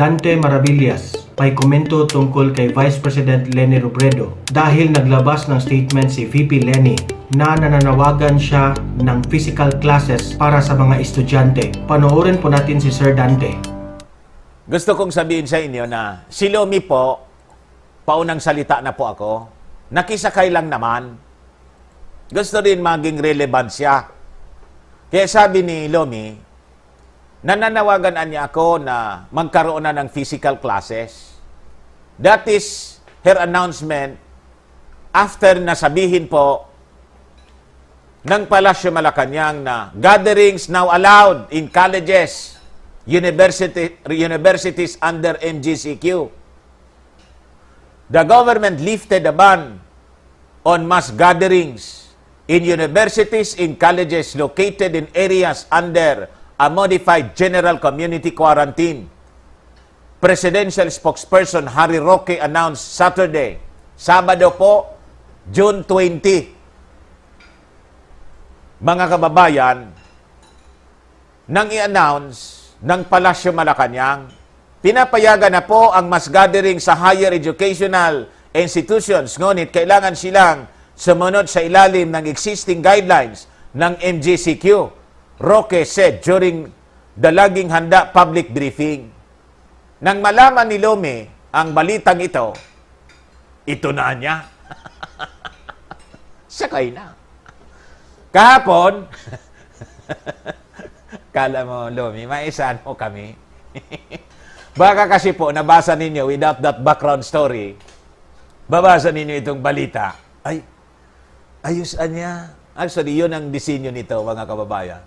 Dante Maravillas may komento tungkol kay Vice President Leni Robredo dahil naglabas ng statement si VP Leni na nananawagan siya ng physical classes para sa mga estudyante. Panoorin po natin si Sir Dante. Gusto kong sabihin sa inyo na si Lomi po, paunang salita na po ako, nakisakay lang naman. Gusto rin maging relevant siya. Kaya sabi ni Lomi, nananawagan niya ako na magkaroon na ng physical classes. That is her announcement after nasabihin po ng Palasyo Malacanang na gatherings now allowed in colleges, universities under MGCQ. The government lifted the ban on mass gatherings in universities, in colleges located in areas under a modified general community quarantine. Presidential spokesperson Harry Roque announced Saturday, Sabado po, June 20. Mga kababayan, nang i-announce ng Palasyo Malacanang, pinapayagan na po ang mass gathering sa higher educational institutions, ngunit kailangan silang sumunod sa ilalim ng existing guidelines ng MGCQ. Roque said during the Laging Handa public briefing. Nang malaman ni Lomi ang balitang ito na niya. Sakay na. Kahapon, kala mo, Lomi, maisan mo kami. Baka kasi po, nabasa ninyo without that background story, babasa ninyo itong balita. Ay, ayusan niya. Actually, yun ang disenyo nito, mga kababayan,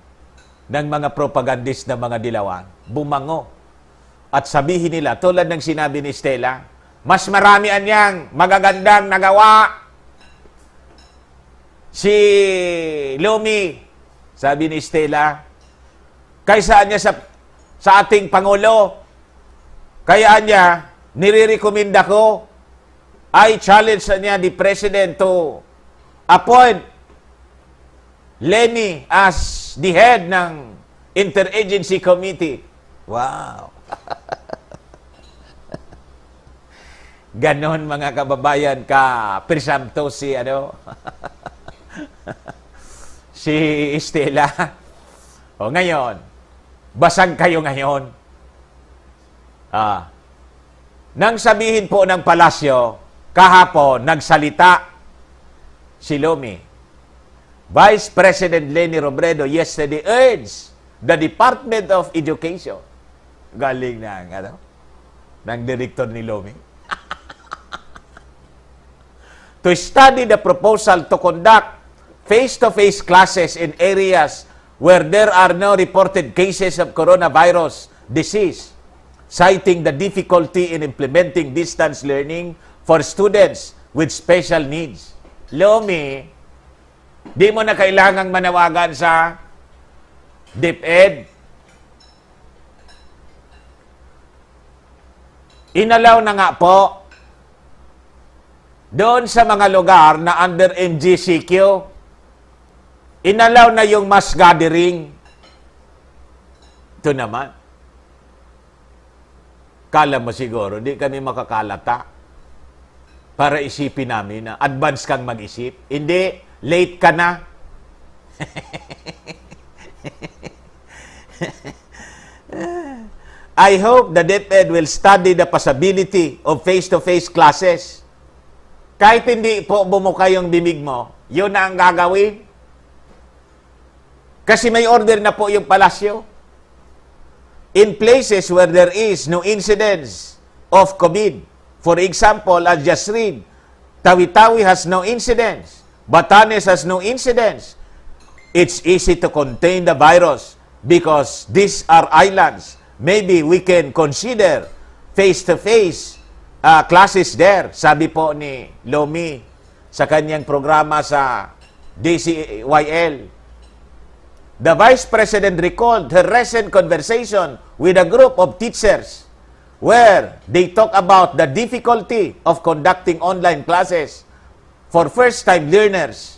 ng mga propagandist na mga dilawan. Bumango. At sabihin nila, tulad ng sinabi ni Stella, mas marami anyang magagandang nagawa. Si Lomi, sabi ni Stella, kaysa niya sa ating Pangulo, kaya niya, nire-recommend ako, I challenge niya the President to appoint Leni as the head ng Interagency Committee. Wow! Ganon, mga kababayan, ka presumpto si si Estela. O ngayon, basag kayo ngayon. Nang sabihin po ng palasyo, kahapon, nagsalita si Lomi. Vice President Leni Robredo yesterday urged the Department of Education, galing ng director ni Lomi, to study the proposal to conduct face-to-face classes in areas where there are no reported cases of coronavirus disease, citing the difficulty in implementing distance learning for students with special needs. Lomi, di mo na kailangang manawagan sa DepEd. Inalaw na nga po doon sa mga lugar na under MGCQ, inalaw na yung mass gathering. Ito naman. Kala mo siguro, di kami makakalata para isipin namin na advance kang mag-isip. Hindi, late ka na. I hope the DepEd will study the possibility of face-to-face classes. Kahit hindi po bumuka yung bibig mo, yun na ang gagawin. Kasi may order na po yung palasyo. In places where there is no incidence of COVID, for example, I just read, Tawi-Tawi has no incidence, Batanes has no incidence. It's easy to contain the virus because these are islands. Maybe we can consider face-to-face classes there. Sabi po ni Lomi sa kanyang programa sa DCYL. The Vice President recalled her recent conversation with a group of teachers where they talk about the difficulty of conducting online classes for first-time learners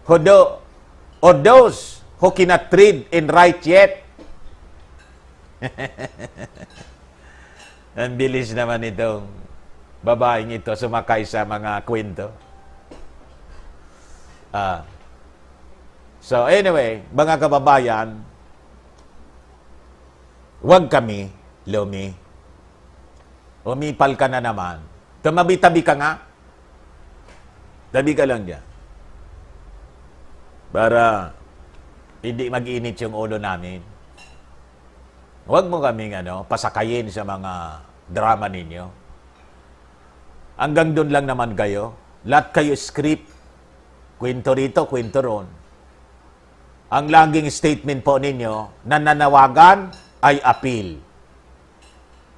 or those who cannot read and write yet. Ang bilis naman itong babaeng ito sumakay sa mga kwento. So anyway, mga kababayan, huwag kami, Lumi. Umipal ka na naman. Tumabi-tabi ka nga. Tabi ka lang dyan. Para hindi mag-init yung ulo namin. Huwag mo kaming pasakayin sa mga drama ninyo. Hanggang doon lang naman kayo. Lahat kayo script. Kwento rito, kwento ron. Ang laging statement po ninyo, nananawagan ay appeal.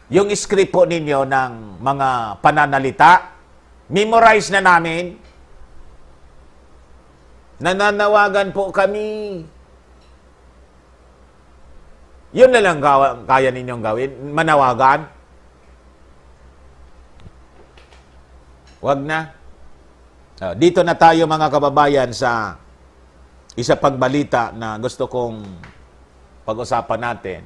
Yung script po ninyo ng mga pananalita, memorize na namin. Nananawagan po kami. Yun na lang kaya ninyong gawin. Manawagan. Wag na. Dito na tayo mga kababayan sa isa pang balita na gusto kong pag-usapan natin.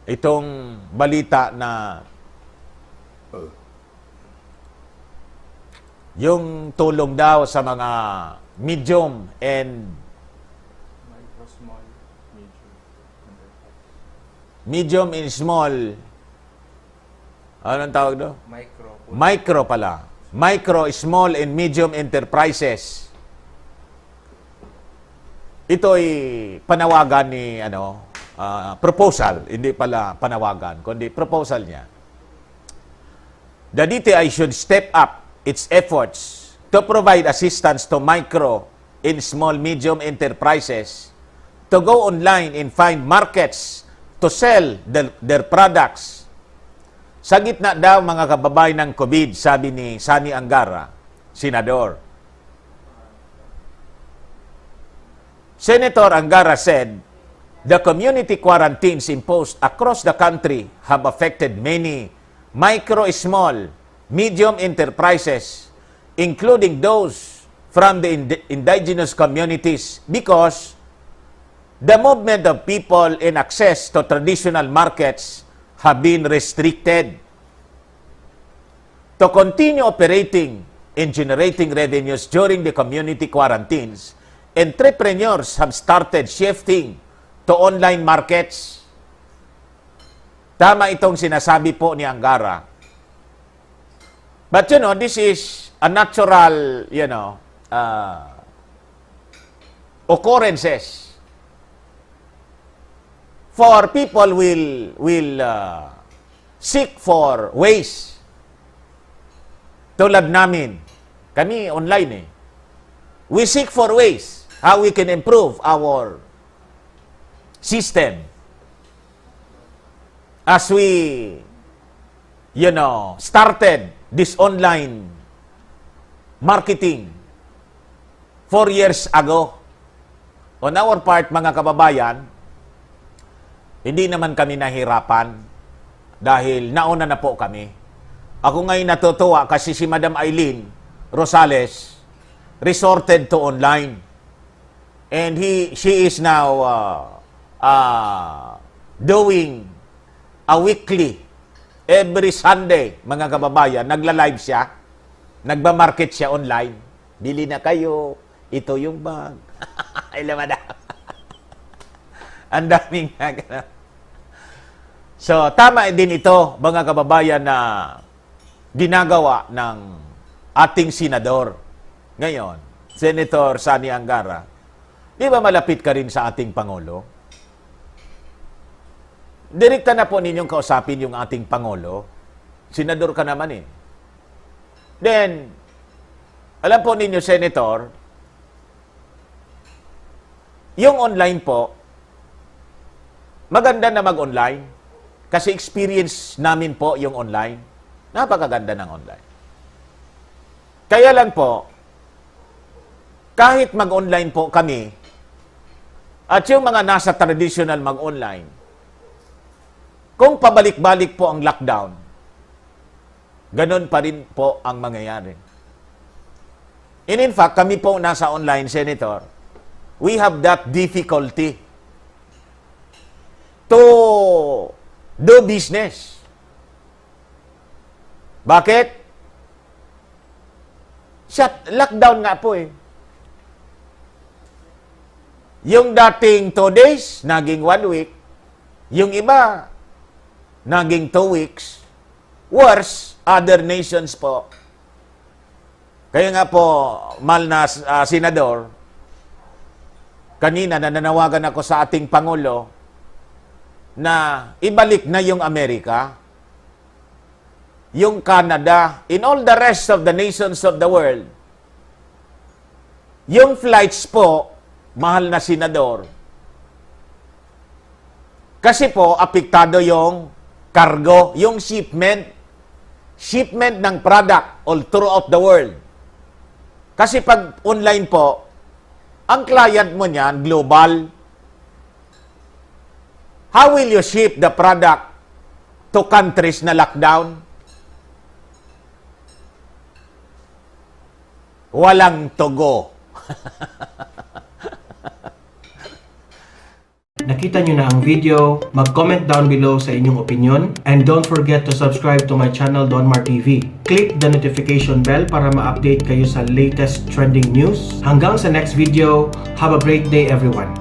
Itong balita na yung tulong daw sa mga medium and small, anong tawag doon? Micro pala. Micro, small, and medium enterprises. Ito ay panawagan ni proposal, hindi pala panawagan, kundi proposal niya. The DTI should step up its efforts to provide assistance to micro and small medium enterprises to go online and find markets to sell their products. Sa gitna daw mga kababayan ng COVID, sabi ni Sani Angara, Senador. Senator Angara said, the community quarantines imposed across the country have affected many micro, small, medium enterprises, including those from the indigenous communities, because the movement of people and access to traditional markets have been restricted. To continue operating and generating revenues during the community quarantines, entrepreneurs have started shifting to online markets. Tama itong sinasabi po ni Angara. But this is a natural, occurrences. For people will seek for ways. Tulad namin, kami online eh. We seek for ways how we can improve our system. As we, started this online marketing 4 years ago. On our part, mga kababayan, hindi naman kami nahirapan dahil nauna na po kami. Ako ngayon natutuwa kasi si Madam Eileen Rosales resorted to online. And she is now doing a weekly, every Sunday, mga kababayan, nagla-live siya, nagba-market siya online. Bili na kayo, ito yung bag. Alam mo na. Ang daming So, tama din ito, mga kababayan, na ginagawa ng ating senador. Ngayon, Senator Sani Angara, di ba malapit ka rin sa ating Pangulo? Direkta na po ninyong kausapin yung ating Pangulo. Senador ka naman eh. Then, alam po ninyo, Senator, yung online po, maganda na mag-online kasi experience namin po yung online. Napakaganda ng online. Kaya lang po, kahit mag-online po kami, at yung mga nasa traditional mag-online, kung pabalik-balik po ang lockdown, Ganon pa rin po ang mangyayari. And in fact, kami po nasa online, Senator, we have that difficulty to do business. Bakit? Lockdown nga po eh. Yung dating 2 days, naging 1 week. Yung iba, naging 2 weeks. Worse, other nations po. Kaya nga po, mahal na senador, kanina nananawagan ako sa ating Pangulo na ibalik na yung Amerika, yung Canada, in all the rest of the nations of the world. Yung flights po, mahal na senador, kasi po, apektado yung cargo, yung shipment ng product all throughout the world. Kasi pag online po, ang client mo niyan, global. How will you ship the product to countries na lockdown? Walang togo. Nakita nyo na ang video, mag-comment down below sa inyong opinion, and don't forget to subscribe to my channel Donmar TV. Click the notification bell para ma-update kayo sa latest trending news. Hanggang sa next video, have a great day everyone.